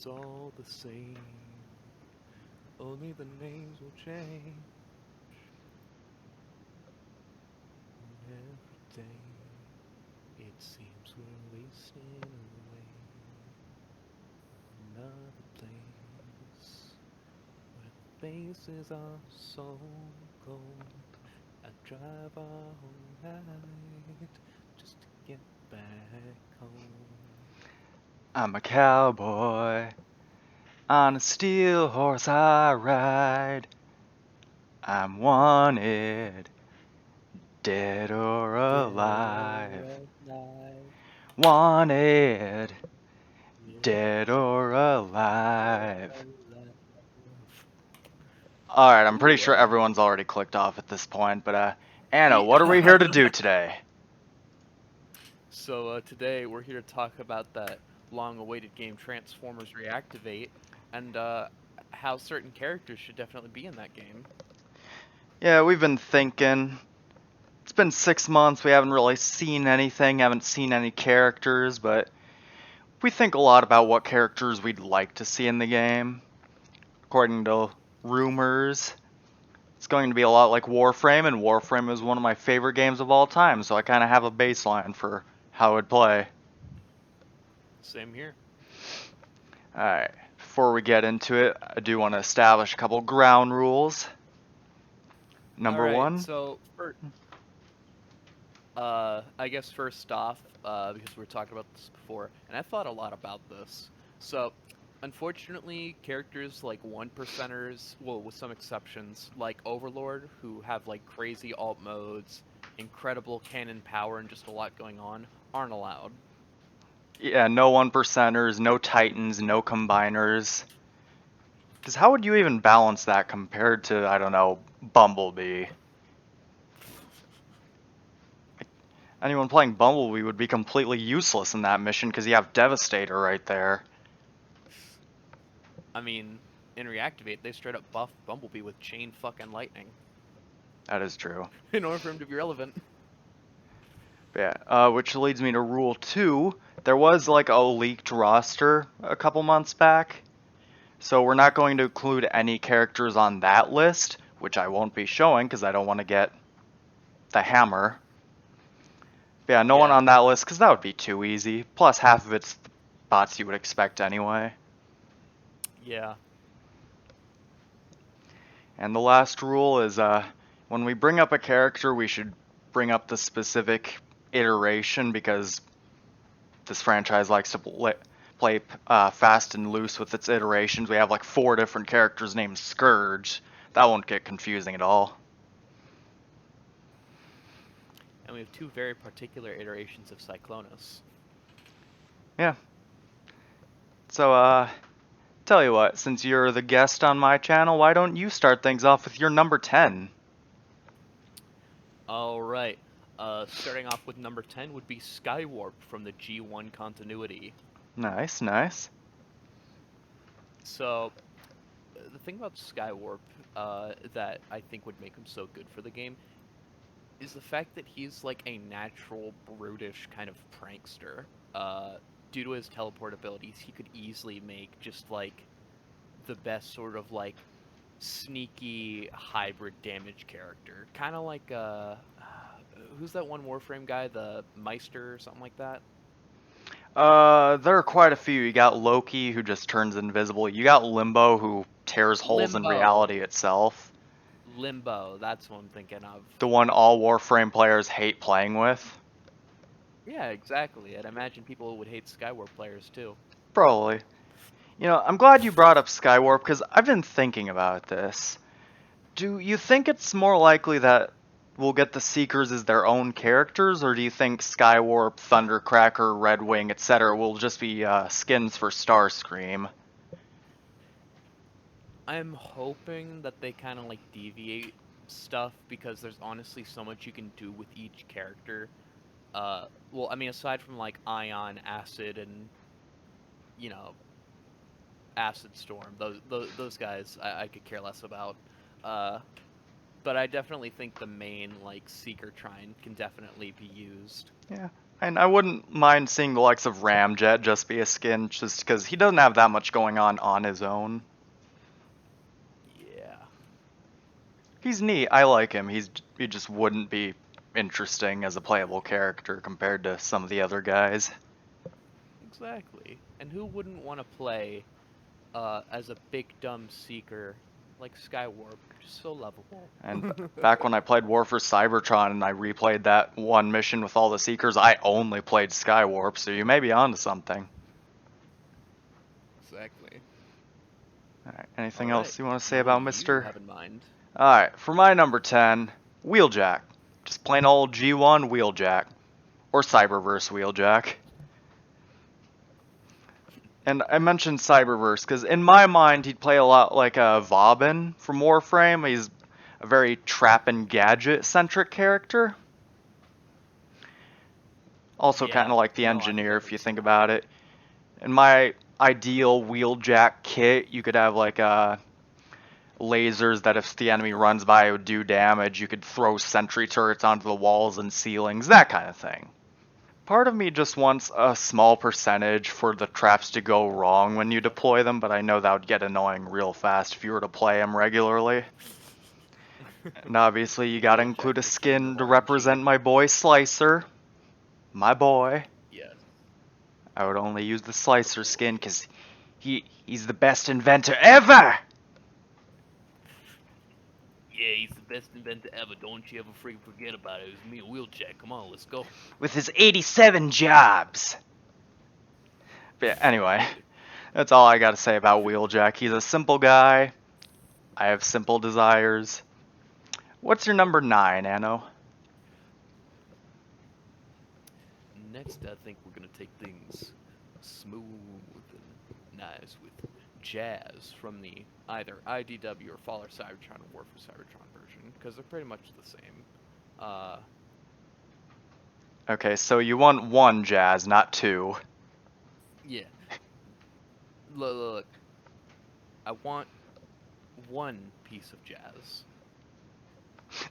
it's all the same. Only the names will change. And every day it seems we're wasting away. Another place where the faces are so cold. I drive all night just to get back home. I'm a cowboy, on a steel horse I ride. I'm wanted, dead or alive. Wanted, dead or alive. Alright, I'm pretty sure everyone's already clicked off at this point, but Anna, what are we here to do today? So today we're here to talk about that long-awaited game Transformers Reactivate, and how certain characters should definitely be in that game. Yeah, we've been thinking. It's been 6 months, we haven't really seen anything, haven't seen any characters, but we think a lot about what characters we'd like to see in the game. According to rumors, it's going to be a lot like Warframe, and Warframe is one of my favorite games of all time, so I kind of have a baseline for how it would play. Same here. Alright, before we get into it, I do want to establish a couple ground rules. Number Alright, one. so I guess first off, because we were talking about this before, and I thought a lot about this. So, unfortunately, characters like 1%ers, well, with some exceptions, like Overlord, who have like crazy alt modes, incredible cannon power, and just a lot going on, aren't allowed. Yeah, no 1%ers, no Titans, no Combiners. Because how would you even balance that compared to, I don't know, Bumblebee? Anyone playing Bumblebee would be completely useless in that mission because you have Devastator right there. I mean, in Reactivate, they straight up buffed Bumblebee with chain fucking lightning That is true. in order for him to be relevant. Yeah, which leads me to rule 2. There was like a leaked roster a couple months back. So we're not going to include any characters on that list, which I won't be showing because I don't want to get the hammer. Yeah, no one Yeah. on that list because that would be too easy. Plus half of it's bots you would expect anyway. Yeah. And the last rule is when we bring up a character, we should bring up the specific iteration because this franchise likes to play fast and loose with its iterations. We have like 4 different characters named Scourge. That won't get confusing at all. And we have 2 very particular iterations of Cyclonus. Yeah. So, tell you what, since you're the guest on my channel, why don't you start things off with your number 10? Alright. Starting off with number 10 would be Skywarp from the G1 continuity. Nice, nice. So, the thing about Skywarp that I think would make him so good for the game is the fact that he's like a natural, brutish kind of prankster. Due to his teleport abilities, he could easily make just like the best sort of like sneaky hybrid damage character. Kind of like who's that one Warframe guy, the Meister or something like that? There are quite a few. You got Loki, who just turns invisible. You got Limbo, who tears holes in Limbo. reality itself. Limbo, that's what I'm thinking of. The one all Warframe players hate playing with. Yeah, exactly. I'd imagine people would hate Skywarp players too. Probably. You know, I'm glad you brought up Skywarp, because I've been thinking about this. Do you think it's more likely that we'll get the Seekers as their own characters, or do you think Skywarp, Thundercracker, Redwing, etc. will just be skins for Starscream? I'm hoping that they kind of like deviate stuff because there's honestly so much you can do with each character. Well, I mean, aside from like Ion, Acid, and you know, Acid Storm, those guys I could care less about. Uh, but I definitely think the main like Seeker Trine can definitely be used. Yeah. And I wouldn't mind seeing the likes of Ramjet just be a skin, just because he doesn't have that much going on his own. Yeah. He's neat. I like him. He just wouldn't be interesting as a playable character compared to some of the other guys. Exactly. And who wouldn't want to play as a big dumb seeker like Skywarp? Just so lovable. And back when I played War for Cybertron and I replayed that one mission with all the Seekers, I only played Skywarp, so you may be onto something. Exactly. Alright, anything All right. else you want to say Now, what about do you Mr.? have in mind? Alright, for my number 10, Wheeljack. Just plain old G1 Wheeljack. Or Cyberverse Wheeljack. And I mentioned Cyberverse because in my mind he'd play a lot like a Vauban from Warframe. He's a very trap and gadget centric character. Also kind of like the No, I engineer if you think see about it. In my ideal Wheeljack kit, you could have like lasers that if the enemy runs by it would do damage. You could throw sentry turrets onto the walls and ceilings, that kind of thing. Part of me just wants a small percentage for the traps to go wrong when you deploy them, but I know that would get annoying real fast if you were to play them regularly. And obviously you gotta Wheeljack, include a the king skin of to RNG. represent my boy Slicer. My boy. Yes. I would only use the Slicer skin because he's the best inventor ever! Yeah, he's the best inventor ever. Don't you ever freaking forget about it. It was me and Wheeljack. Come on, let's go. With his 87 jobs. But yeah, anyway, that's all I gotta say about Wheeljack. He's a simple guy. I have simple desires. What's your number 9, Anno? Next, I think we're gonna take things smooth and nice with Jazz from the either IDW or Fall Cybertron or War for Cybertron version, because they're pretty much the same. Okay, so you want one Jazz, not two. Yeah. Look, I want one piece of Jazz.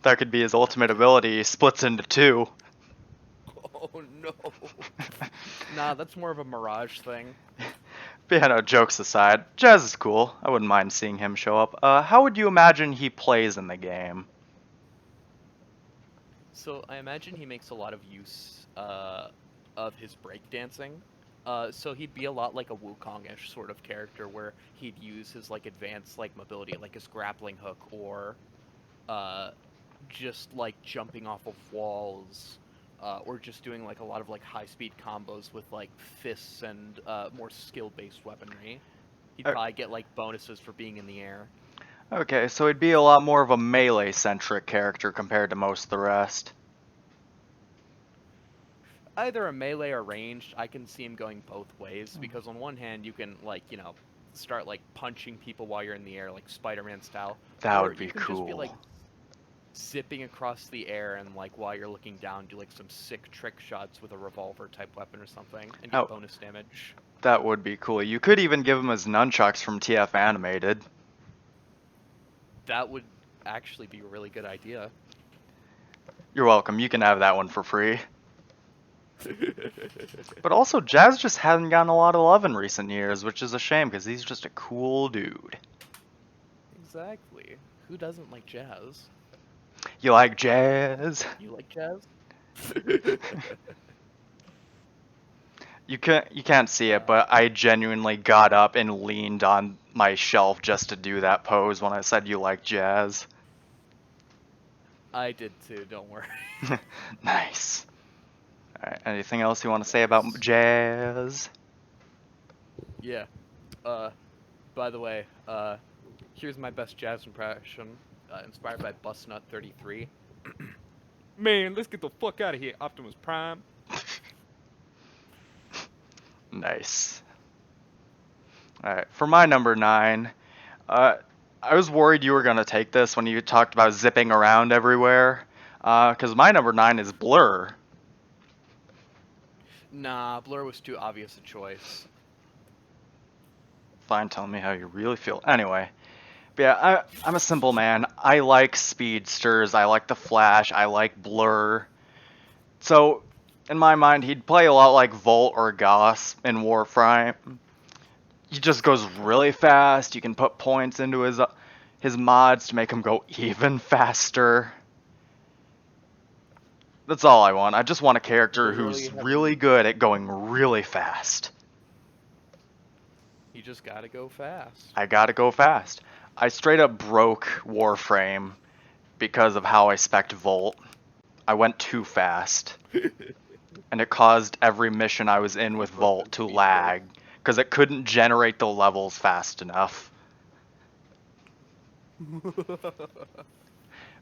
That could be his ultimate ability. He splits into two. Oh no. Nah, that's more of a Mirage thing. But yeah, no, jokes aside, Jazz is cool. I wouldn't mind seeing him show up. How would you imagine he plays in the game? So I imagine he makes a lot of use of his breakdancing. So he'd be a lot like a Wukong-ish sort of character, where he'd use his like advanced like mobility, like his grappling hook, or just like jumping off of walls, or just doing like a lot of like high-speed combos with like fists and more skill-based weaponry. He'd probably get like bonuses for being in the air. Okay, so he'd be a lot more of a melee-centric character compared to most of the rest. Either a melee or ranged. I can see him going both ways, because on one hand you can like, start like punching people while you're in the air, like Spider-Man style. That Or would be you can cool. just be like zipping across the air and like while you're looking down do like some sick trick shots with a revolver type weapon or something and get bonus damage. That would be cool. You could even give him his nunchucks from TF Animated. That would actually be a really good idea. You're welcome. You can have that one for free. But also, Jazz just hasn't gotten a lot of love in recent years, which is a shame because he's just a cool dude. Exactly. Who doesn't like Jazz? You like Jazz? You like Jazz? You can't see it, but I genuinely got up and leaned on my shelf just to do that pose when I said you like Jazz. I did too, don't worry. Nice. Alright, anything else you want to say about Jazz? Yeah. By the way, here's my best Jazz impression, inspired by Busnut33. Man, let's get the fuck out of here, Optimus Prime. Nice. Alright, for my number 9, I was worried you were going to take this when you talked about zipping around everywhere, because my number 9 is Blur. Nah, Blur was too obvious a choice. Fine, tell me how you really feel. Anyway, but yeah, I'm a simple man. I like speedsters, I like the Flash, I like Blur. So, in my mind, he'd play a lot like Volt or Goss in Warframe. He just goes really fast. You can put points into his mods to make him go even faster. That's all I want. I just want a character Literally who's really having, good at going really fast. you just gotta go fast. I gotta go fast. I straight up broke Warframe because of how I spec'd Volt. I went too fast, and it caused every mission I was in with Volt to lag, because it couldn't generate the levels fast enough.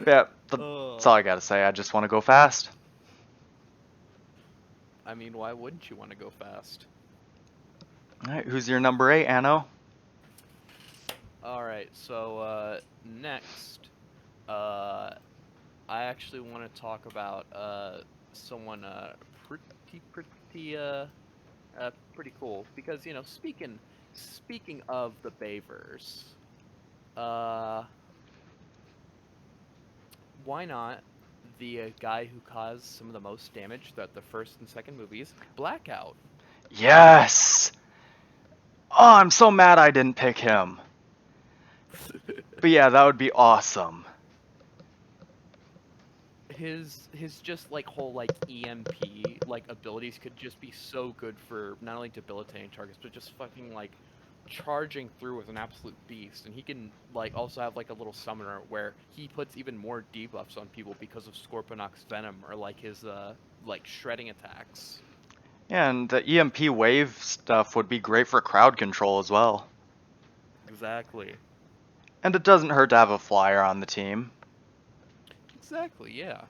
Yeah, that's all I gotta say. I just want to go fast. I mean, why wouldn't you want to go fast? Alright, who's your number 8, Anno? Alright, so, next, I actually want to talk about, someone, pretty cool. Because, you know, speaking of the Bayverse, why not the guy who caused some of the most damage throughout the first and second movies, Blackout? Yes! Oh, I'm so mad I didn't pick him. But yeah, that would be awesome. His just like whole like EMP like abilities could just be so good for not only debilitating targets but just fucking like charging through with an absolute beast. And he can like also have like a little summoner where he puts even more debuffs on people because of Scorponok's venom or like his like shredding attacks. Yeah, and the EMP wave stuff would be great for crowd control as well. Exactly. And it doesn't hurt to have a flyer on the team. Exactly, yeah.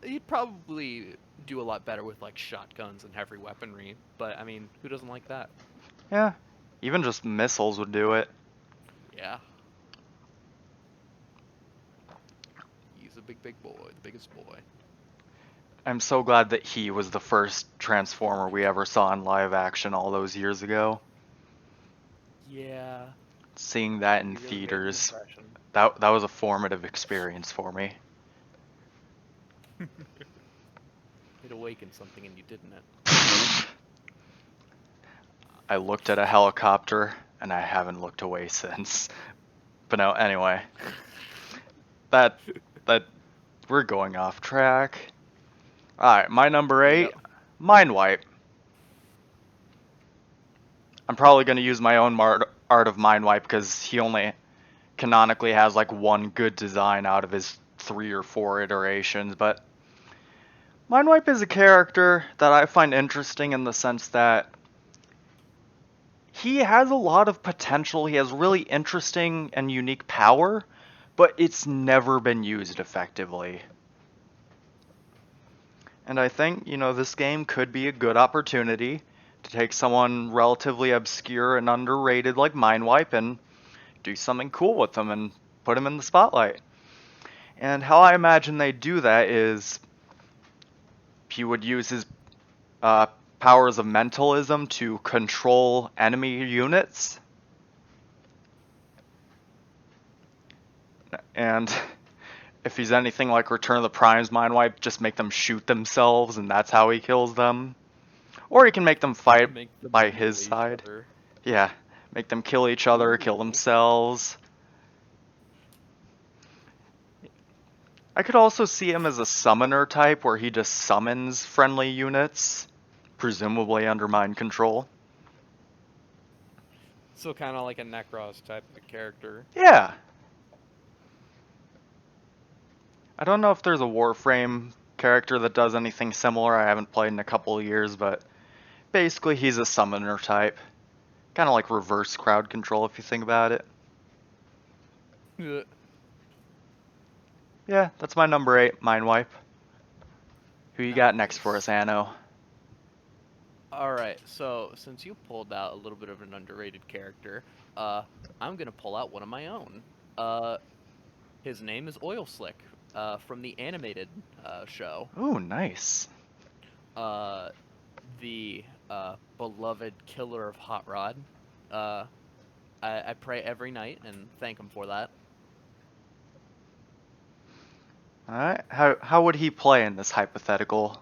He'd probably do a lot better with like shotguns and heavy weaponry, but I mean, who doesn't like that? Yeah, even just missiles would do it. Yeah. He's a big boy, the biggest boy. I'm so glad that he was the first Transformer we ever saw in live action all those years ago. Yeah. Seeing that in He really made an theaters, impression. that was a formative experience for me. It awakened something in you, didn't it? I looked at a helicopter and I haven't looked away since. But no, anyway. That we're going off track. Alright, my number 8, Yep. Mindwipe. I'm probably going to use my own art of Mindwipe because he only canonically has like one good design out of his 3 or 4 iterations, but Mindwipe is a character that I find interesting in the sense that he has a lot of potential. He has really interesting and unique power, but it's never been used effectively. And I think, this game could be a good opportunity to take someone relatively obscure and underrated like Mindwipe and do something cool with them and put him in the spotlight. And how I imagine they do that is he would use his powers of mentalism to control enemy units. And if he's anything like Return of the Prime's Mindwipe, just make them shoot themselves and that's how he kills them. Or he can make them fight Make them by his kill each side. other. Yeah, make them kill each other, kill Ooh. themselves. I could also see him as a summoner type where he just summons friendly units, presumably under mind control. So kind of like a Necros type of character. Yeah. I don't know if there's a Warframe character that does anything similar. I haven't played in a couple of years, but basically he's a summoner type. Kind of like reverse crowd control if you think about it. Yeah, that's my number 8, Mindwipe. Who you got next for us, Anno? Alright, so since you pulled out a little bit of an underrated character, I'm gonna pull out one of my own. His name is Oil Slick, from the animated show. Ooh, nice. The beloved killer of Hot Rod. I pray every night and thank him for that. Alright, how would he play in this hypothetical?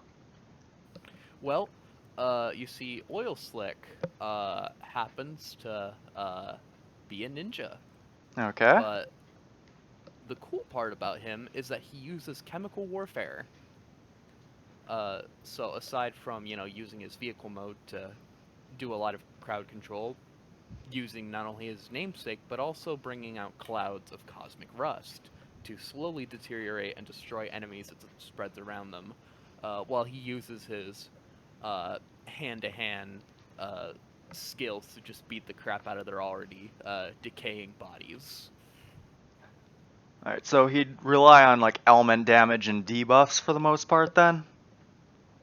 Well, you see, Oil Slick happens to be a ninja, Okay. but the cool part about him is that he uses chemical warfare. So aside from using his vehicle mode to do a lot of crowd control, using not only his namesake but also bringing out clouds of cosmic rust to slowly deteriorate and destroy enemies as it spreads around them, while he uses his hand-to-hand skills to just beat the crap out of their already decaying bodies. Alright, so he'd rely on like element damage and debuffs for the most part then?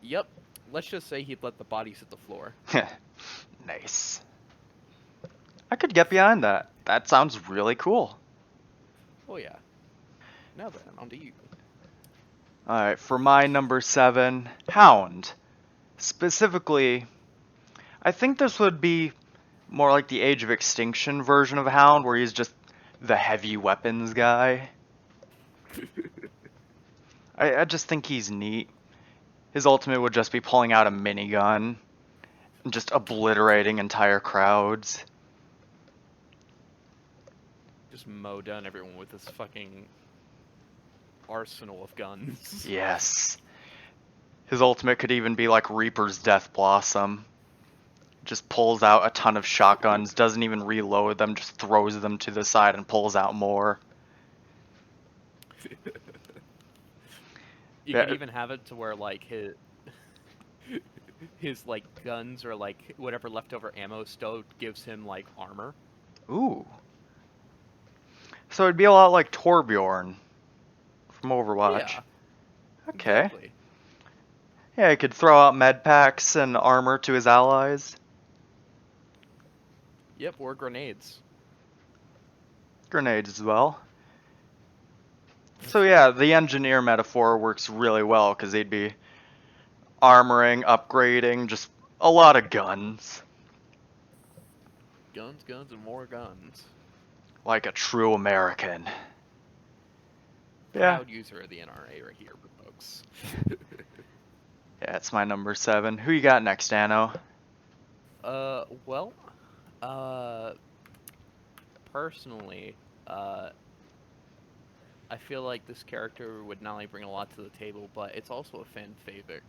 Yep, let's just say he'd let the bodies hit the floor. Nice. I could get behind that. That sounds really cool. Oh yeah. Now then, on to you. Alright, for my number 7, Hound. Specifically, I think this would be more like the Age of Extinction version of Hound, where he's just the heavy weapons guy. I just think he's neat. His ultimate would just be pulling out a minigun and just obliterating entire crowds. Just mow down everyone with this fucking arsenal of guns. Yes. His ultimate could even be like Reaper's Death Blossom. Just pulls out a ton of shotguns, doesn't even reload them, just throws them to the side and pulls out more. You can even have it to where like his like guns or like whatever leftover ammo stowed gives him like armor. Ooh. So it'd be a lot like Torbjorn from Overwatch. Yeah. Okay. Exactly. Yeah, he could throw out med packs and armor to his allies. Yep, or grenades. Grenades as well. So yeah, the engineer metaphor works really well because he'd be armoring, upgrading, just a lot of guns. Guns, guns, and more guns. Like a true American. Yeah. Proud user of the NRA right here, folks. Yeah, it's my number 7. Who you got next, Anno? Well, personally, I feel like this character would not only bring a lot to the table, but it's also a fan favorite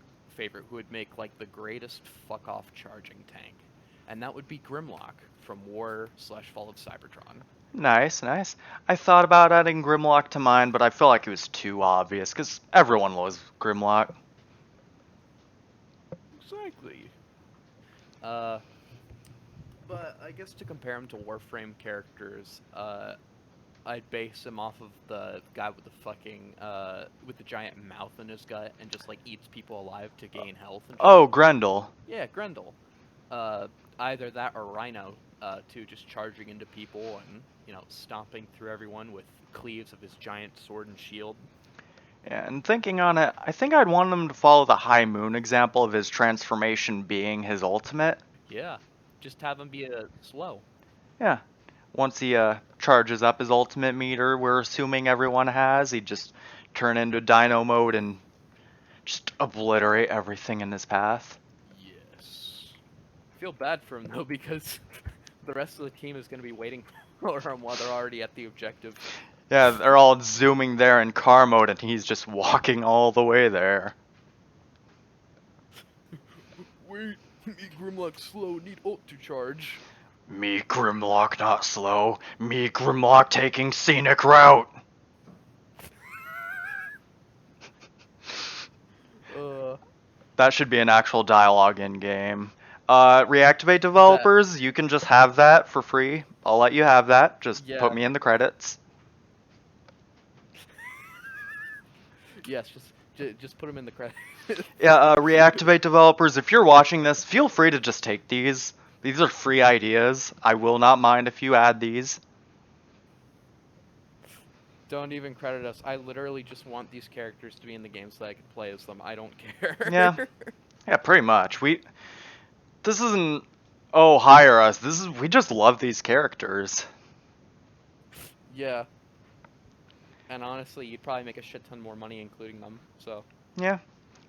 who would make like the greatest fuck off charging tank, and that would be Grimlock from War/Fall of Cybertron. Nice, nice. I thought about adding Grimlock to mine, but I feel like it was too obvious, because everyone loves Grimlock. Exactly. But I guess to compare him to Warframe characters, I'd base him off of the guy with the fucking, with the giant mouth in his gut and just, like, eats people alive to gain health and shit. Oh, Grendel. Yeah, Grendel. Either that or Rhino, too, just charging into people and, stomping through everyone with cleaves of his giant sword and shield. Yeah, and thinking on it, I think I'd want him to follow the High Moon example of his transformation being his ultimate. Yeah, just have him be slow. Yeah. Once he charges up his ultimate meter, we're assuming everyone has, he'd just turn into Dino mode and just obliterate everything in his path. Yes. I feel bad for him, though, because the rest of the team is going to be waiting for him while they're already at the objective. Yeah, they're all zooming there in car mode, and he's just walking all the way there. Wait, me Grimlock slow, need ult to charge. Me Grimlock not slow, me Grimlock taking scenic route. That should be an actual dialogue in game. Reactivate developers, you can just have that for free. I'll let you have that. Just put me in the credits. Yes, just put him in the credits. Yeah, Reactivate developers, if you're watching this, feel free to just take these. These are free ideas. I will not mind if you add these. Don't even credit us. I literally just want these characters to be in the game so that I can play as them. I don't care. Yeah, pretty much. This isn't, oh, hire us. We just love these characters. Yeah. And honestly, you'd probably make a shit ton more money including them. So Yeah,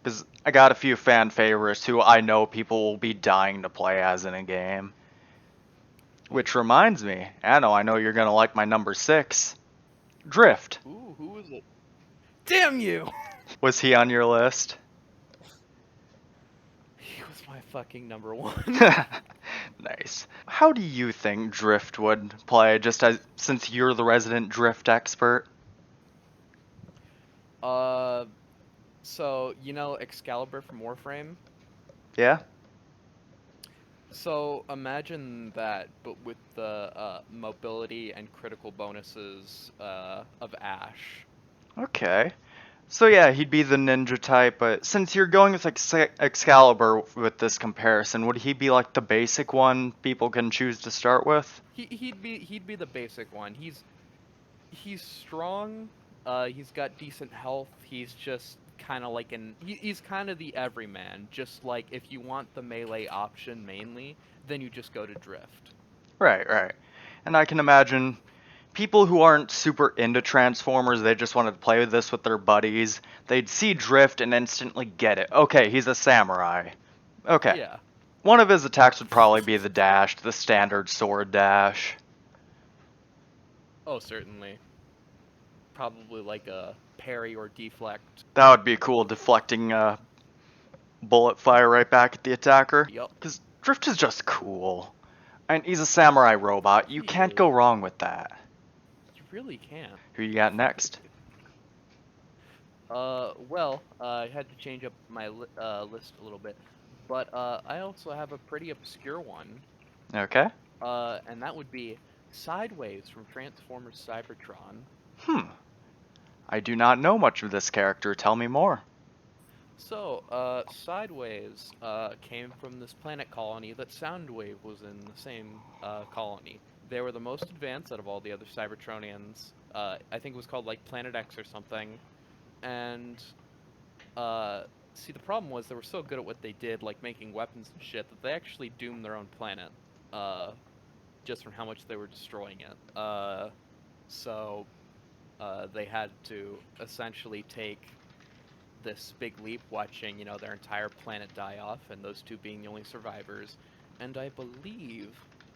because I got a few fan favorites who I know people will be dying to play as in a game. Which reminds me, Anno, I know you're gonna like my number 6, Drift. ooh, who was it? Damn you! Was he on your list? He was my fucking number 1. Nice. How do you think Drift would play, just as since you're the resident Drift expert? So you know Excalibur from Warframe? Yeah? So imagine that, but with the mobility and critical bonuses of Ash. Okay. So yeah, he'd be the ninja type, but since you're going with Excalibur with this comparison, would he be like the basic one people can choose to start with? He'd be the basic one. He's strong. He's got decent health. He's just kind of like he's kind of the everyman. Just like if you want the melee option mainly, then you just go to Drift. Right, right. And I can imagine people who aren't super into Transformers, they just wanted to play with this with their buddies. They'd see Drift and instantly get it. Okay, he's a samurai. Okay. Yeah. One of his attacks would probably be the dash, the standard sword dash. Oh, certainly. Probably like a parry or deflect. That would be cool, deflecting bullet fire right back at the attacker. Yup. Because Drift is just cool. And he's a samurai robot. You He can't is. go wrong with that. You really can't. Who you got next? Well, I had to change up my list a little bit, but I also have a pretty obscure one, Okay. and that would be Sideways from Transformers Cybertron. I do not know much of this character. Tell me more. So, Sideways came from this planet colony that Soundwave was in the same colony. They were the most advanced out of all the other Cybertronians. I think it was called like Planet X or something. And see, the problem was they were so good at what they did, like making weapons and shit, that they actually doomed their own planet, just from how much they were destroying it. So they had to essentially take this big leap, watching their entire planet die off, and those two being the only survivors. And I believe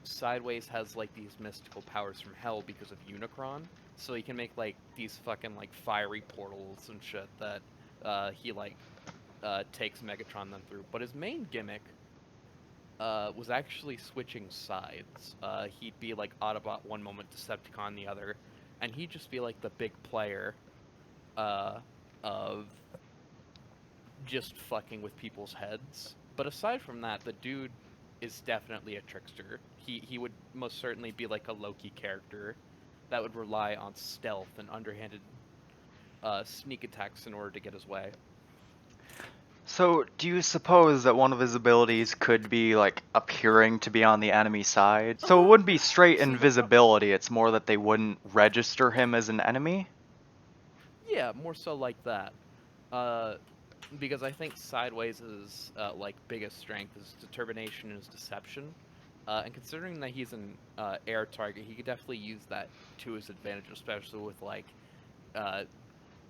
Sideways has like these mystical powers from hell because of Unicron, so he can make like these fucking like fiery portals and shit that he like takes Megatron them through. But his main gimmick was actually switching sides. He'd be like Autobot one moment, Decepticon the other, and he'd just be like the big player of just fucking with people's heads. But aside from that, the dude is definitely a trickster. He would most certainly be like a Loki character that would rely on stealth and underhanded sneak attacks in order to get his way. So, do you suppose that one of his abilities could be, like, appearing to be on the enemy side? So it wouldn't be straight See, invisibility, it's more that they wouldn't register him as an enemy? yeah, more so like that. Because I think Sideways' like biggest strength is determination and his deception. And considering that he's an air target, he could definitely use that to his advantage, especially with like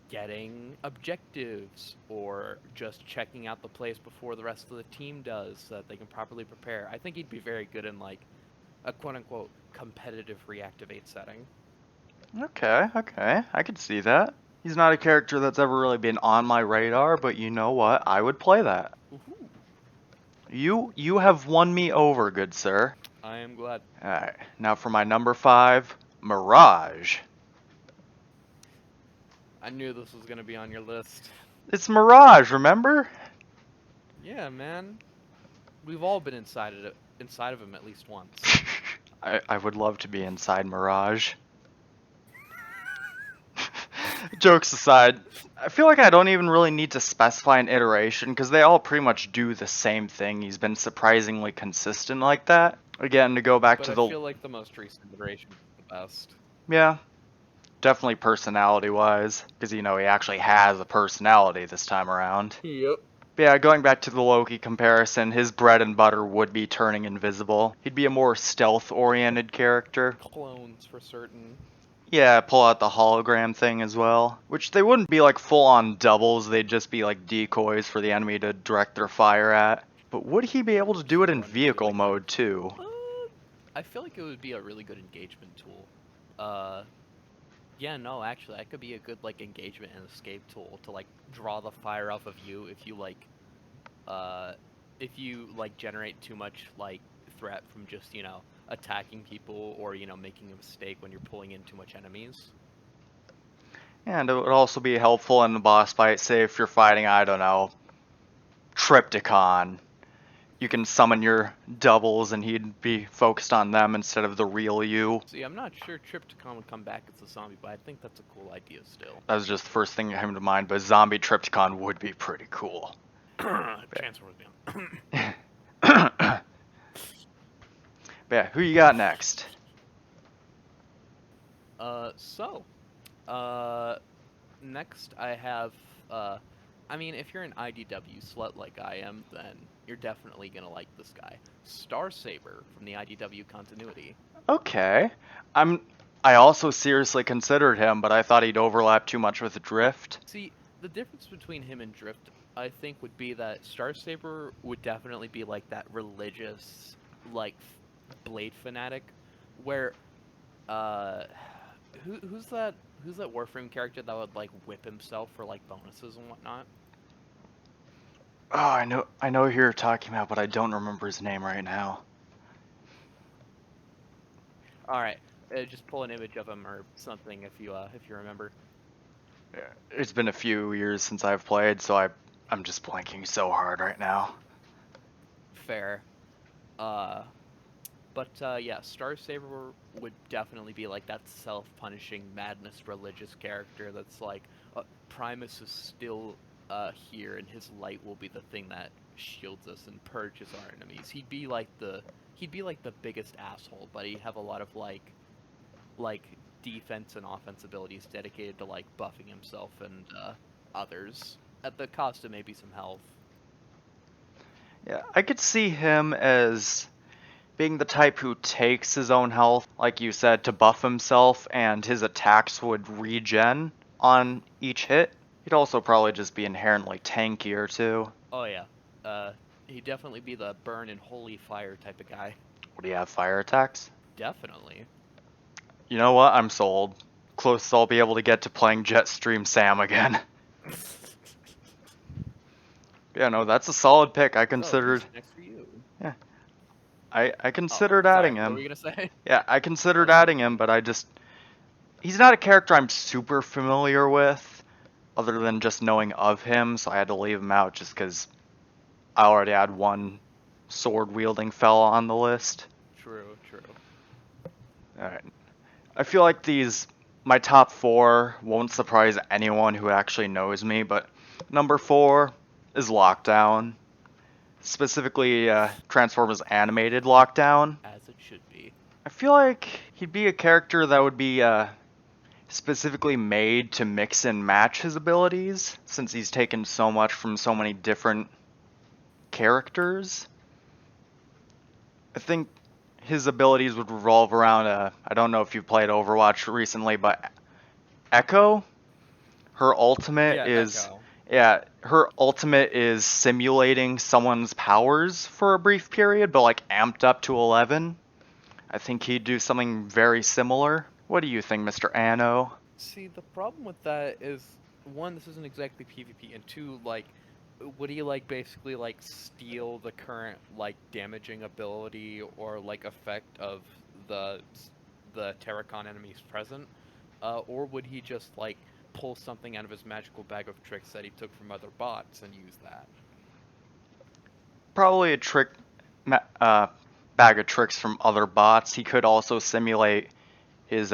getting objectives or just checking out the place before the rest of the team does, so that they can properly prepare. I think he'd be very good in like a quote-unquote competitive reactivate setting. Okay, okay, I could see that. He's not a character that's ever really been on my radar, but you know what? I would play that. Woohoo. You have won me over, good sir. I am glad. Alright, now for my number 5, Mirage. I knew this was gonna be on your list. It's Mirage, remember? Yeah, man. We've all been inside of him at least once. I would love to be inside Mirage. Jokes aside, I feel like I don't even really need to specify an iteration because they all pretty much do the same thing. He's been surprisingly consistent like that. Again, to go back But to I the... feel like the most recent iteration is the best. Yeah, definitely personality-wise, because, you know, he actually has a personality this time around. Yep. But yeah, going back to the Loki comparison, his bread and butter would be turning invisible. He'd be a more stealth-oriented character. Clones for certain. Yeah, pull out the hologram thing as well. Which they wouldn't be like full-on doubles, they'd just be like decoys for the enemy to direct their fire at. But would he be able to If do it you in wanted to do vehicle like a, mode too? uh, I feel like it would be a really good engagement tool. Uh, yeah, no, actually, that could be a good like engagement and escape tool to like draw the fire off of you uh, if you like generate too much like threat from just attacking people or making a mistake when you're pulling in too much enemies. And it would also be helpful in the boss fight, say if you're fighting, I don't know, Triptychon. You can summon your doubles and he'd be focused on them instead of the real you. See, I'm not sure Triptychon would come back as a zombie, but I think that's a cool idea still. That was just the first thing that came to mind, but zombie Triptychon would be pretty cool. Transformers down. But yeah, who you got next? So, next I have, I mean, if you're an IDW slut like I am, then you're definitely gonna like this guy. Star Saber from the IDW continuity. Okay. I also seriously considered him, but I thought he'd overlap too much with Drift. See, the difference between him and Drift, I think, would be that Star Saber would definitely be like that religious, like, blade fanatic, where, uh, who's that Warframe character that would like whip himself for like bonuses and whatnot? Oh, I know who you're talking about, but I don't remember his name right now. All right, just pull an image of him or something if you remember. Yeah, it's been a few years since I've played, so I'm just blanking so hard right now. Fair. But yeah, Star Saber would definitely be like that self-punishing madness religious character that's like, Primus is still here, and his light will be the thing that shields us and purges our enemies. He'd be like the biggest asshole, but he'd have a lot of like defense and offense abilities dedicated to like buffing himself and others at the cost of maybe some health. Yeah, I could see him as being the type who takes his own health, like you said, to buff himself, and his attacks would regen on each hit. He'd also probably just be inherently tankier too. Oh yeah, uh, he'd definitely be the burn and holy fire type of guy. Would he have fire attacks? Definitely. You know what? I'm sold. Closest I'll be able to get to playing Jetstream Sam again. Yeah, no, that's a solid pick. I So considered. who's next for you? Yeah, I Oh, considered sorry. adding What were him. you gonna say? Yeah, I Oh, considered you adding him, continue. but he's not a character I'm super familiar with, other than just knowing of him, so I had to leave him out just because I already had one sword wielding fella on the list. True, true. Alright. I feel like my top four won't surprise anyone who actually knows me, but number four is Lockdown. Specifically, Transformers Animated Lockdown. As it should be. I feel like he'd be a character that would be specifically made to mix and match his abilities, since he's taken so much from so many different characters. I think his abilities would revolve around, I don't know if you've played Overwatch recently, but Echo, her ultimate Yeah, is, Echo. yeah, her ultimate is simulating someone's powers for a brief period, but like amped up to 11. I think he'd do something very similar. What do you think, Mr. Anno? See, the problem with that is, one, this isn't exactly PvP, and two, like, would he like basically like steal the current like damaging ability or like effect of the the Terracon enemies present, or would he just like pull something out of his magical bag of tricks that he took from other bots and use that? Probably a bag of tricks from other bots. He could also simulate his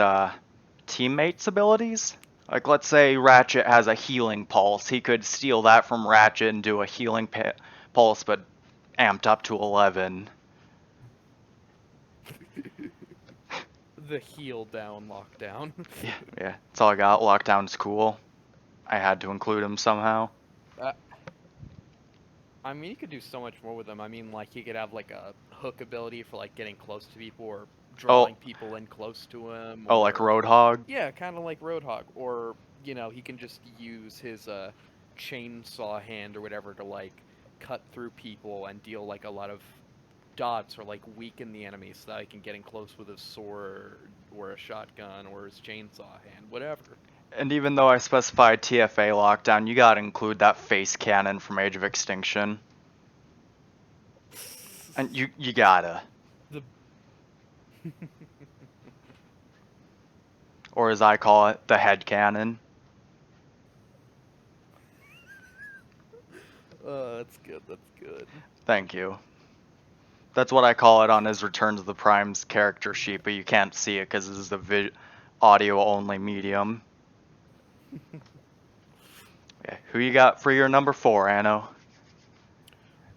teammates' abilities. Like, let's say Ratchet has a healing pulse. He could steal that from Ratchet and do a healing pulse, but amped up to 11. The heal down lockdown. Yeah, yeah, that's all I got. Lockdown's cool. I had to include him somehow. uh, I mean, you could do so much more with him. I mean, like, he could have, like, a hook ability for, like, getting close to people or drawing people in close to him, oh, like or Roadhog. yeah, kind of like Roadhog, or he can just use his chainsaw hand or whatever to like cut through people and deal like a lot of dots or like weaken the enemy so that he can get in close with his sword or a shotgun or his chainsaw hand, whatever. And even though I specified TFA lockdown, you gotta include that face cannon from Age of Extinction. And you gotta. The Or as I call it, the head cannon. that's good. That's good. Thank you. That's what I call it on his Return to the Prime's character sheet, but you can't see it because this is the audio-only medium. Yeah, who you got for your number 4, Anno?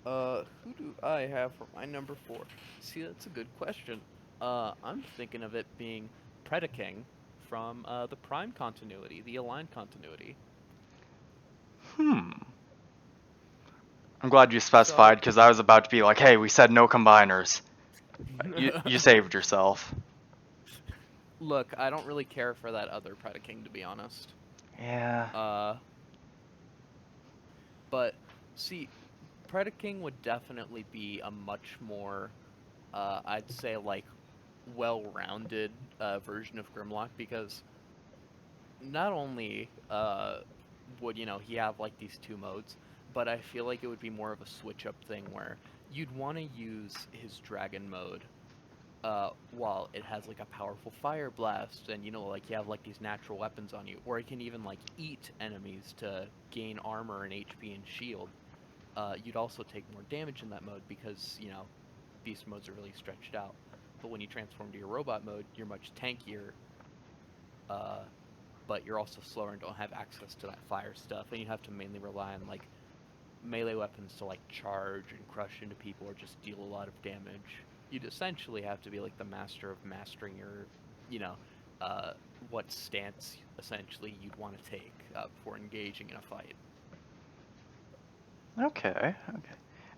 Who do I have for my number 4? See, that's a good question. I'm thinking of it being Predaking from the Prime continuity, the Aligned continuity. I'm glad you So, specified because I was about to be like, hey, we said no combiners. You saved yourself. look, I don't really care for that other Predaking, to be honest. Yeah. But see, Predaking would definitely be a much more, I'd say, like, well-rounded version of Grimlock, because not only would he have like these two modes, but I feel like it would be more of a switch-up thing where you'd want to use his dragon mode while it has like a powerful fire blast, and like you have like these natural weapons on you, or it can even like eat enemies to gain armor and HP and shield. You'd also take more damage in that mode because beast modes are really stretched out. But when you transform to your robot mode, you're much tankier, but you're also slower and don't have access to that fire stuff, and you have to mainly rely on like melee weapons to like charge and crush into people or just deal a lot of damage. You'd essentially have to be like the master of mastering your, what stance essentially you'd want to take before engaging in a fight. Okay.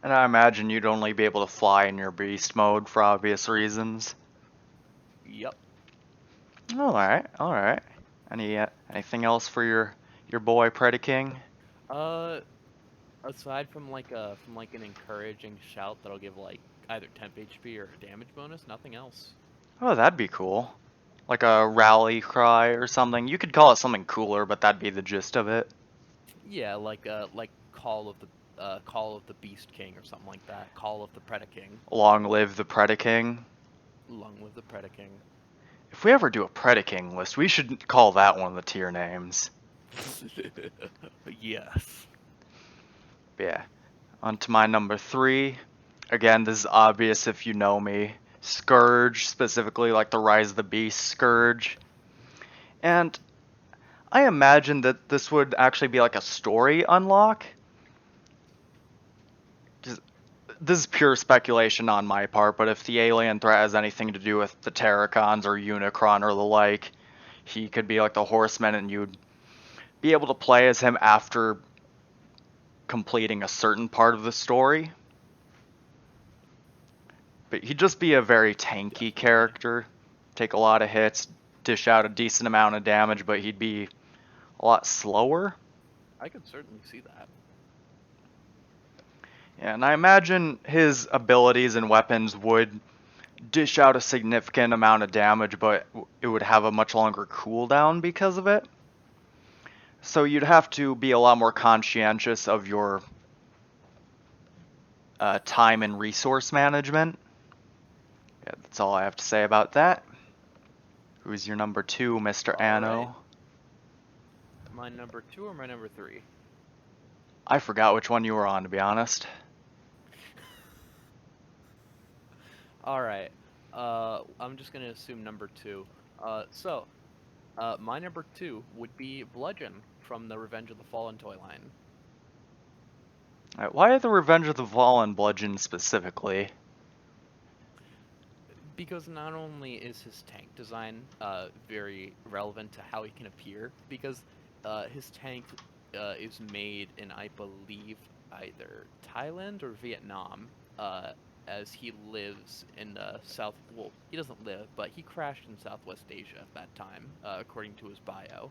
And I imagine you'd only be able to fly in your beast mode for obvious reasons. Yep. All right. Anything else for your boy Predaking? Aside from like an encouraging shout that'll give like either temp HP or a damage bonus, nothing else. Oh, that'd be cool. Like a rally cry or something. You could call it something cooler, but that'd be the gist of it. Yeah, like Call of the Beast King or something like that. Call of the Predaking. Long live the Predaking. Long with the Predaking. If we ever do a Predaking list, we should call that one of the tier names. Yes. Yeah. On to my number 3. Again, this is obvious if you know me. Scourge, specifically like the Rise of the Beast Scourge. And I imagine that this would actually be like a story unlock. This is pure speculation on my part, but if the alien threat has anything to do with the Terracons or Unicron or the like, he could be like the Horseman and you'd be able to play as him after completing a certain part of the story. But he'd just be a very tanky character, take a lot of hits, dish out a decent amount of damage, but he'd be a lot slower. I could certainly see that. Yeah, and I imagine his abilities and weapons would dish out a significant amount of damage, but it would have a much longer cooldown because of it. So you'd have to be a lot more conscientious of your time and resource management. Yeah, that's all I have to say about that. Who's your number 2, Mr. Anno? Right. My number 2 or my number 3? I forgot which one you were on, to be honest. Alright. I'm just gonna assume number 2. My number 2 would be Bludgeon from the Revenge of the Fallen toy line. Why are the Revenge of the Fallen Bludgeon specifically? Because not only is his tank design very relevant to how he can appear, because his tank is made in, I believe, either Thailand or Vietnam, as he lives in South. Well, he doesn't live, but he crashed in Southwest Asia at that time, according to his bio.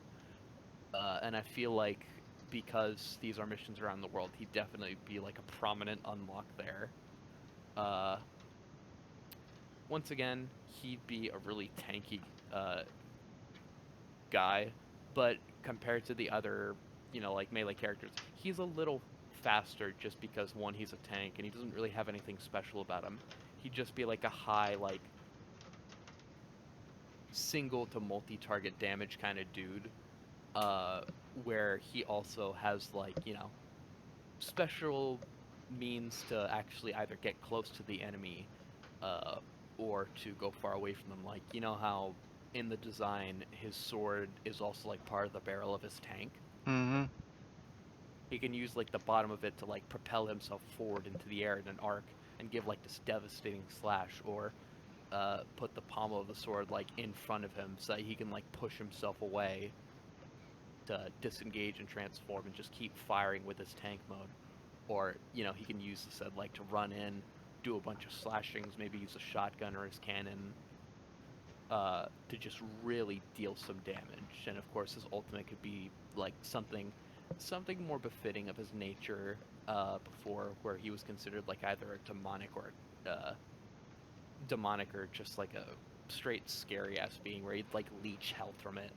And I feel like because these are missions around the world, he'd definitely be like a prominent unlock there. Uh, Once again, he'd be a really tanky guy, but compared to the other, like melee characters, he's a little faster just because one, he's a tank and he doesn't really have anything special about him. He'd just be like a high, like single to multi-target damage kind of dude, uh, where he also has like special means to actually either get close to the enemy, uh, or to go far away from them. Like how in the design his sword is also like part of the barrel of his tank. Mm-hmm. He can use like the bottom of it to like propel himself forward into the air in an arc and give like this devastating slash, or put the pommel of the sword like in front of him so that he can like push himself away to disengage and transform and just keep firing with his tank mode. Or he can use the said like to run in, do a bunch of slashings, maybe use a shotgun or his cannon, to just really deal some damage. And of course, his ultimate could be like something more befitting of his nature, before, where he was considered like either a demonic or just like a straight scary ass being, where he'd like leech health from it.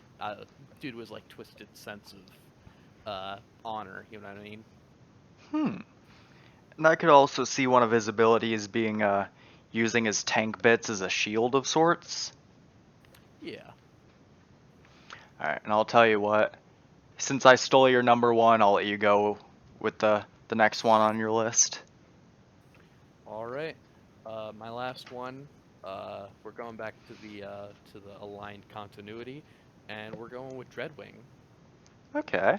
Dude was like twisted sense of honor. You know what I mean? Hmm. And I could also see one of his abilities being using his tank bits as a shield of sorts. Yeah. Alright, and I'll tell you what. Since I stole your number one, I'll let you go with the next one on your list. All right. My last one. We're going back to the aligned continuity, and we're going with Dreadwing. Okay.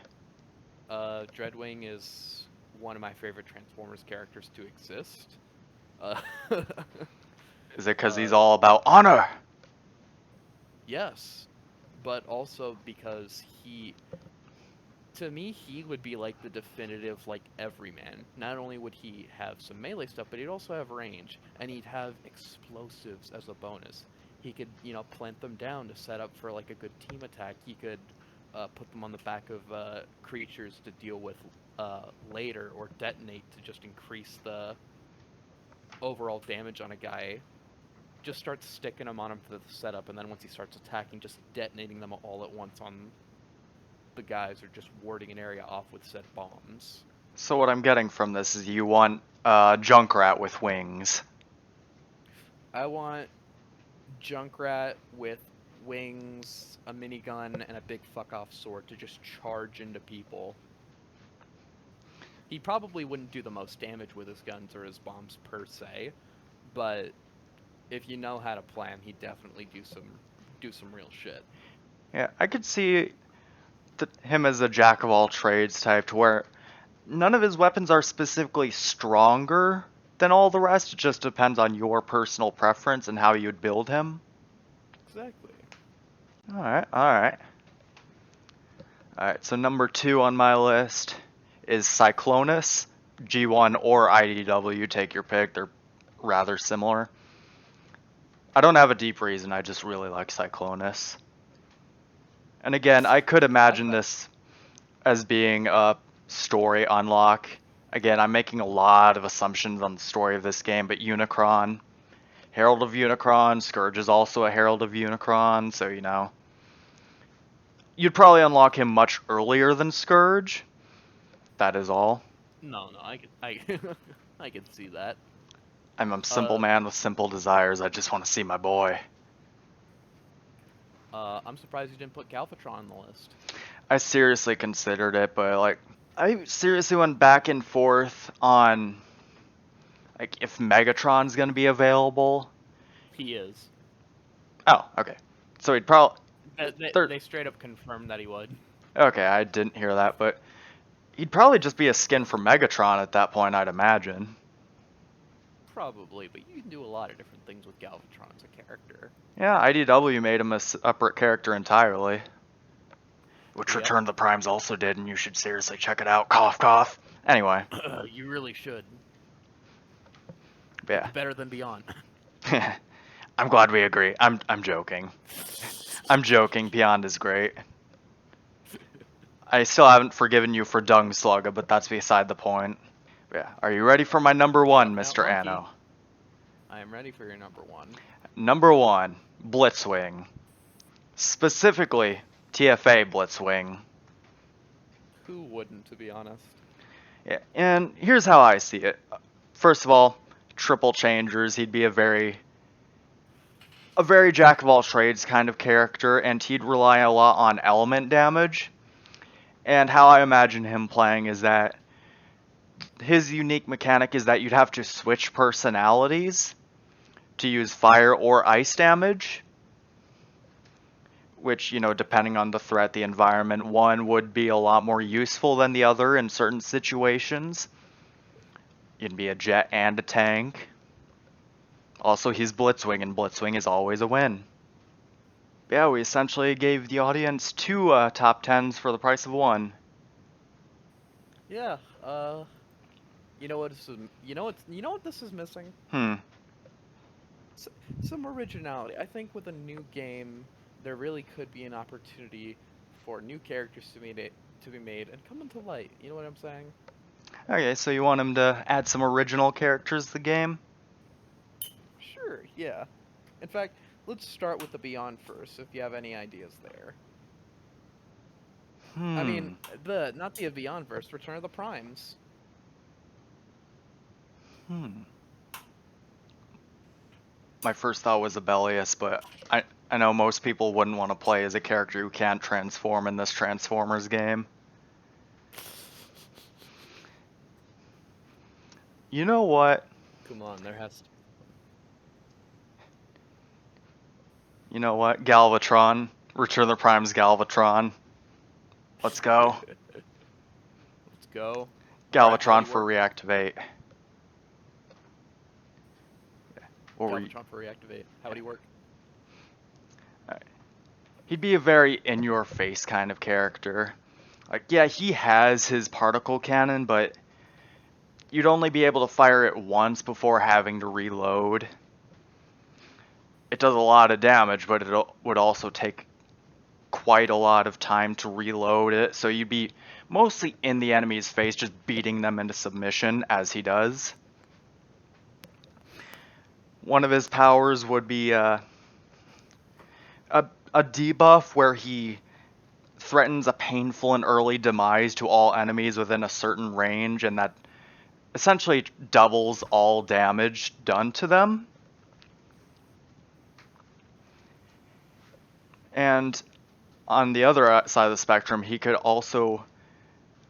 Dreadwing is one of my favorite Transformers characters to exist. Uh, Is it because he's uh, all about honor? yes, but also because to me, he would be like the definitive like everyman. Not only would he have some melee stuff, but he'd also have range, and he'd have explosives as a bonus. He could, plant them down to set up for like a good team attack. He could put them on the back of creatures to deal with later, or detonate to just increase the overall damage on a guy. Just start sticking them on him for the setup, and then once he starts attacking, just detonating them all at once on the guys, or just warding an area off with said bombs. So what I'm getting from this is you want Junkrat with wings. I want Junkrat with wings, a minigun, and a big fuck off sword to just charge into people. He probably wouldn't do the most damage with his guns or his bombs per se, but if you know how to plan, he'd definitely do some real shit. Yeah, I could see him as a jack of all trades type, to where none of his weapons are specifically stronger than all the rest. It just depends on your personal preference and how you'd build him. Exactly. Alright, alright. Alright, so number 2 on my list is Cyclonus. G1 or IDW, take your pick. They're rather similar. I don't have a deep reason, I just really like Cyclonus. And again, I could imagine this as being a story unlock. Again, I'm making a lot of assumptions on the story of this game, but Unicron, Herald of Unicron, Scourge is also a Herald of Unicron, so you'd probably unlock him much earlier than Scourge. That is all. No, I I can see that. I'm a simple Uh, man with simple desires. I just want to see my boy. I'm surprised you didn't put Galvatron on the list. I seriously considered it, but I seriously went back and forth on if Megatron's gonna be available. He is. Oh, okay. So he'd probably They straight up confirmed that he would. Okay, I didn't hear that, but he'd probably just be a skin for Megatron at that point, I'd imagine. Probably, but you can do a lot of different things with Galvatron as a character. Yeah, IDW made him a separate character entirely. Which Yep. Return of the Primes also did, and you should seriously check it out. Cough, cough. Anyway. You really should. Yeah. It's better than Beyond. I'm glad we agree. I'm joking. I'm joking. Beyond is great. I still haven't forgiven you for Dung Slugga, but that's beside the point. Yeah. Are you ready for my number one, Coming out Mr. monkey. Anno? I am ready for your number one. Number one, Blitzwing. Specifically, TFA Blitzwing. Who wouldn't, to be honest? Yeah, and here's how I see it. First of all, triple changers. He'd be a very jack of all trades kind of character, and he'd rely a lot on element damage. And how I imagine him playing is that his unique mechanic is that you'd have to switch personalities to use fire or ice damage, which, you know, depending on the threat, the environment, one would be a lot more useful than the other in certain situations. You'd be a jet and a tank. Also, he's Blitzwing, and Blitzwing is always a win. Yeah, we essentially gave the audience two top 10s for the price of one. Yeah. You know what this is? You know what this is missing? Some originality. I think with a new game, there really could be an opportunity for new characters to be made and come into light. You know what I'm saying? Okay, so you want him to add some original characters to the game? Sure. Yeah. In fact, let's start with the Beyond first. If you have any ideas there. I mean, not the Beyond verse. Return of the Primes. My first thought was Abelius, but I know most people wouldn't want to play as a character who can't transform in this Transformers game. You know what? Come on, there has to. You know what? Galvatron. Return of the Prime's Galvatron. Let's go. Let's go. Galvatron for Reactivate. Galvatron for Reactivate. How would he work? He'd be a very in-your-face kind of character. Like, yeah, he has his particle cannon, but you'd only be able to fire it once before having to reload. It does a lot of damage, but it would also take quite a lot of time to reload it, so you'd be mostly in the enemy's face, just beating them into submission, as he does. One of his powers would be a debuff where he threatens a painful and early demise to all enemies within a certain range, and that essentially doubles all damage done to them. And on the other side of the spectrum, he could also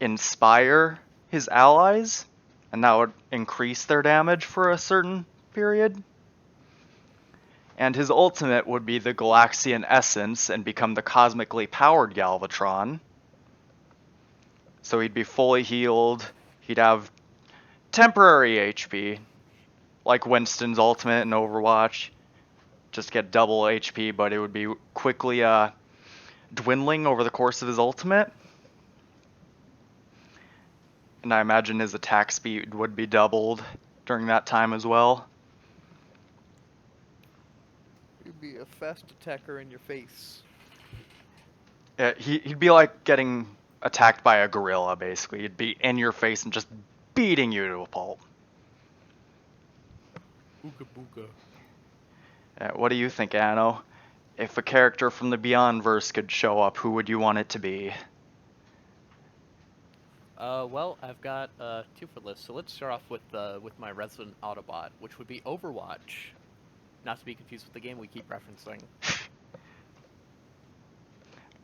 inspire his allies, and that would increase their damage for a certain period. And his ultimate would be the Galaxian Essence and become the cosmically powered Galvatron. So he'd be fully healed, he'd have temporary HP, like Winston's ultimate in Overwatch. Just get double HP, but it would be quickly dwindling over the course of his ultimate. And I imagine his attack speed would be doubled during that time as well. He'd be a fast attacker in your face. Yeah, he'd be like getting attacked by a gorilla, basically. He'd be in your face and just beating you to a pulp. Booga booga. What do you think, Anno? If a character from the Beyondverse could show up, who would you want it to be? Well, I've got two for this. So let's start off with my resident Autobot, which would be Overwatch. Not to be confused with the game we keep referencing.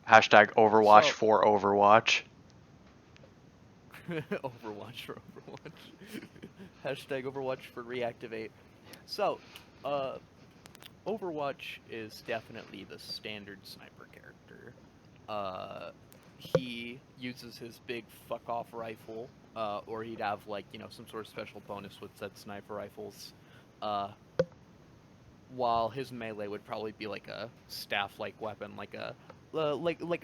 Hashtag Overwatch for Overwatch. Overwatch for Overwatch. Hashtag Overwatch for Reactivate. So, Overwatch is definitely the standard sniper character. He uses his big fuck-off rifle, or he'd have, like, you know, some sort of special bonus with said sniper rifles. While his melee would probably be like a staff-like weapon, like a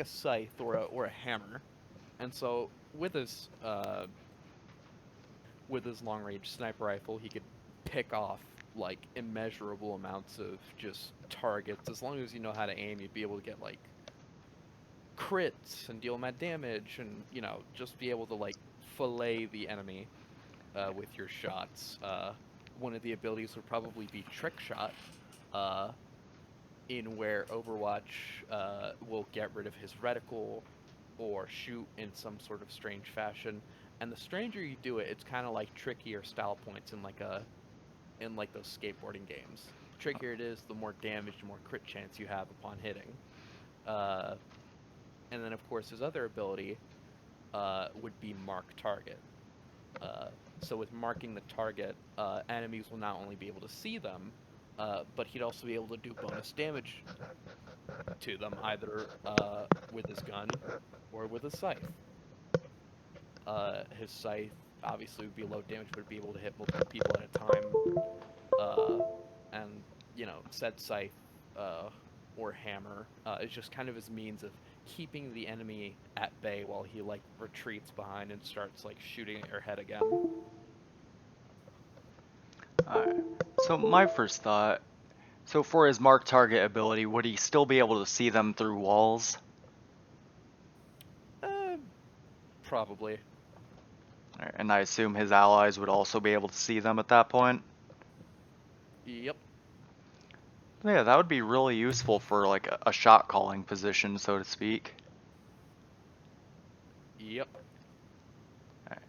scythe or a hammer. And so with his long-range sniper rifle, he could pick off like immeasurable amounts of just targets. As long as you know how to aim, you'd be able to get like crits and deal mad damage, and just be able to like fillet the enemy with your shots. One of the abilities would probably be Trick Shot, uh, in where Overwatch will get rid of his reticle or shoot in some sort of strange fashion. And the stranger you do it, it's kind of like trickier style points in like those skateboarding games. The trickier it is, the more damage, the more crit chance you have upon hitting. Uh, and then of course his other ability would be Mark Target. Uh, so with marking the target, enemies will not only be able to see them, but he'd also be able to do bonus damage to them, either with his gun or with his scythe. His scythe obviously would be low damage, but would be able to hit multiple people at a time. And said scythe or hammer is just kind of his means of keeping the enemy at bay while he like retreats behind and starts like shooting at your head again. Alright. So my first thought, so for his mark target ability, would he still be able to see them through walls? Probably. Alright, and I assume his allies would also be able to see them at that point? Yep. Yeah, that would be really useful for like a shot calling position, so to speak. Yep. Alright.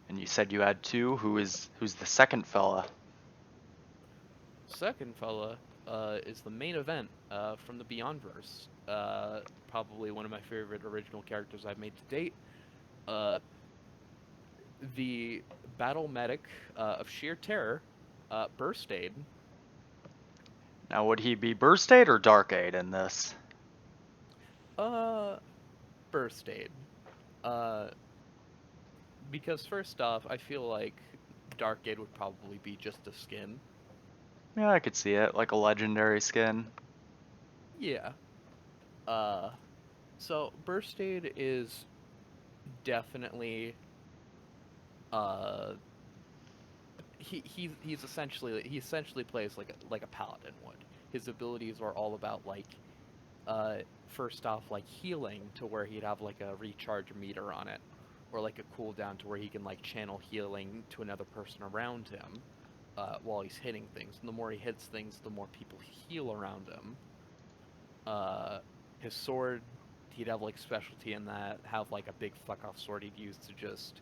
And you said you had two. Who's the second fella? Second fella is the main event from the Beyondverse. Probably one of my favorite original characters I've made to date. The battle medic of sheer terror, Burst Aid. Now, would he be Burst Aid or Dark Aid in this? Burst Aid. Because first off, I feel like Dark Aid would probably be just a skin. Yeah, I could see it, like a legendary skin. Yeah. So Burst Aid is definitely he essentially plays like a paladin would. His abilities are all about like first off like healing, to where he'd have like a recharge meter on it, or like a cooldown to where he can like channel healing to another person around him while he's hitting things. And the more he hits things, the more people heal around him. His sword, he'd have like specialty in that, have like a big fuck off sword he'd use to just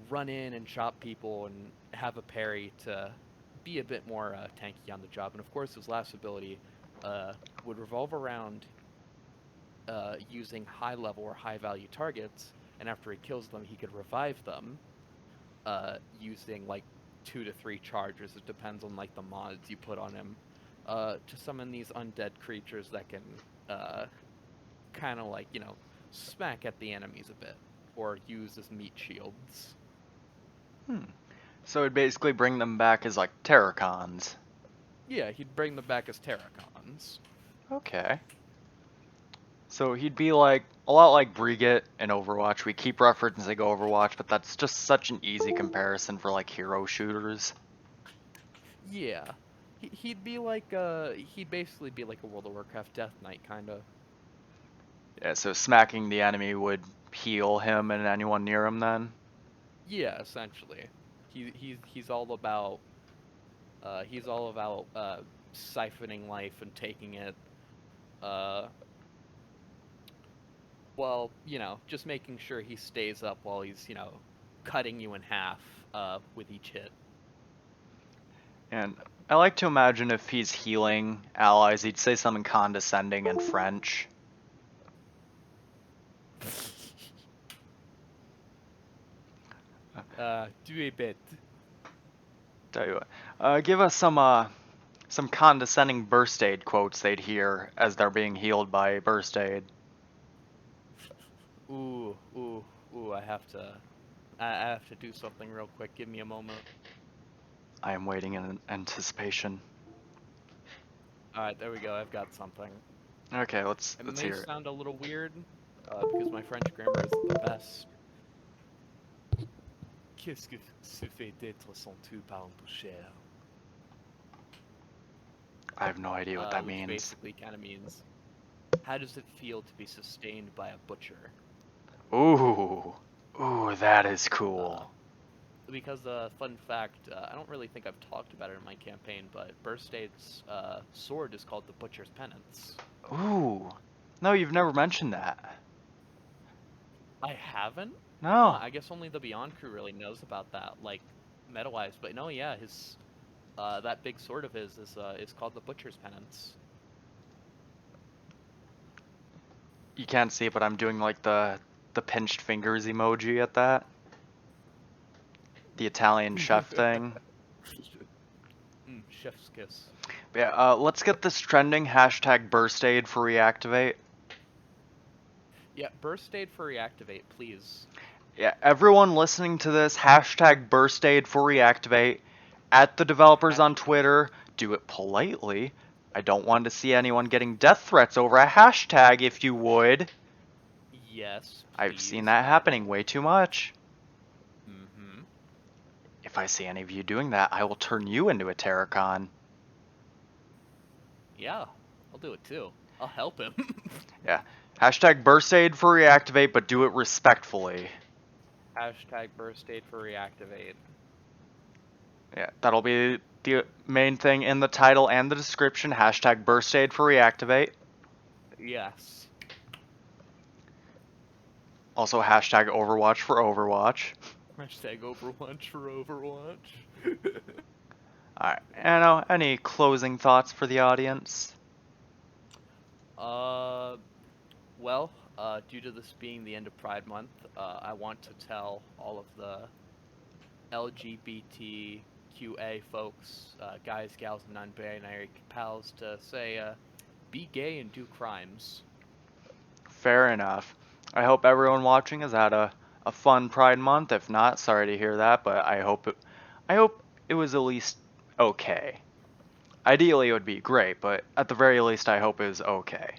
run in and chop people, and have a parry to be a bit more tanky on the job. And of course, his last ability would revolve around using high level or high value targets, and after he kills them, he could revive them using like 2 to 3 charges. It depends on like the mods you put on him to summon these undead creatures that can kind of like smack at the enemies a bit, or use as meat shields. So it'd basically bring them back as like Terracons. Yeah, he'd bring them back as Terracons. Okay. So he'd be like a lot like Brigitte in Overwatch. We keep referencing Overwatch, but that's just such an easy comparison for like hero shooters. Yeah, he'd be like he'd basically be like a World of Warcraft Death Knight kind of. Yeah, so smacking the enemy would heal him and anyone near him then? Yeah, essentially, he's all about siphoning life and taking it. Uh, well, just making sure he stays up while he's cutting you in half with each hit. And I like to imagine if he's healing allies, he'd say something condescending in French. Do a bit. Tell you what, give us some condescending Burst Aid quotes they'd hear as they're being healed by Burst Aid. Ooh, ooh, ooh! I have to do something real quick. Give me a moment. I am waiting in anticipation. All right, there we go. I've got something. Okay, let's It may hear it. sound a little weird because my French grammar is the best. Qu'est-ce que se fait d'être sans tout par un boucher? I have no idea what that Which means. basically kind of means, how does it feel to be sustained by a butcher? Ooh. Ooh, that is Uh, cool. because fun fact, I don't really think I've talked about it in my campaign, but Burstade's sword is called the Butcher's Penance. Ooh. No, you've never mentioned that. I haven't? Huh, No. I guess only the Beyond crew really knows about that, like, meta-wise. But no, yeah, his that big sword of his is called the Butcher's Penance. You can't see it, but I'm doing like the pinched fingers emoji at that. The Italian chef thing. Chef's kiss. Yeah, let's get this trending. Hashtag burstaid for reactivate. Yeah, Burstade for Reactivate, please. Yeah, everyone listening to this, hashtag burstaid for reactivate. At the developers on Twitter, do it politely. I don't want to see anyone getting death threats over a hashtag, if you would. Yes, please. I've seen that happening way too much. Mm-hmm. If I see any of you doing that, I will turn you into a Terracon. Yeah, I'll do it too. I'll help him. Yeah. Hashtag burstaid for reactivate, but do it respectfully. Hashtag Burstade for Reactivate. Yeah, that'll be the main thing in the title and the description. Hashtag burstaid for reactivate. Yes. Also hashtag Overwatch for Overwatch. Hashtag Overwatch for Overwatch. Alright, Anno, any closing thoughts for the audience? Well, due to this being the end of Pride Month, I want to tell all of the LGBTQA folks, guys, gals, and non-binary pals to say, be gay and do crimes. Fair enough. I hope everyone watching has had a fun Pride Month. If not, sorry to hear that, but I hope it was at least okay. Ideally, it would be great, but at the very least, I hope it was okay.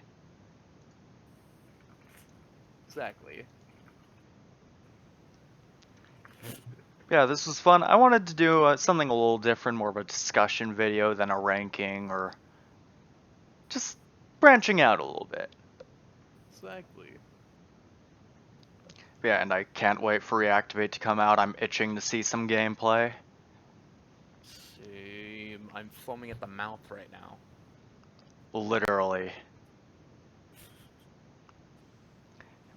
Exactly. Yeah, this was fun. I wanted to do something a little different, more of a discussion video than a ranking, or just branching out a little bit. Exactly. Yeah, and I can't wait for Reactivate to come out. I'm itching to see some gameplay. Same. I'm foaming at the mouth right now. Literally.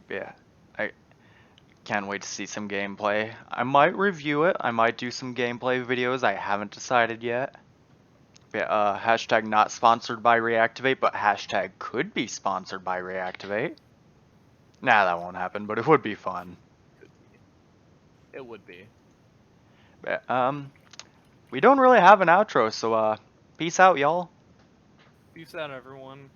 Yeah, I can't wait to see some gameplay. I might review it. I might do some gameplay videos. I haven't decided yet. Yeah, hashtag not sponsored by Reactivate, but hashtag could be sponsored by Reactivate. Nah, that won't happen, but it would be fun. Could be. It would be. Yeah, we don't really have an outro, so peace out, y'all. Peace out, everyone.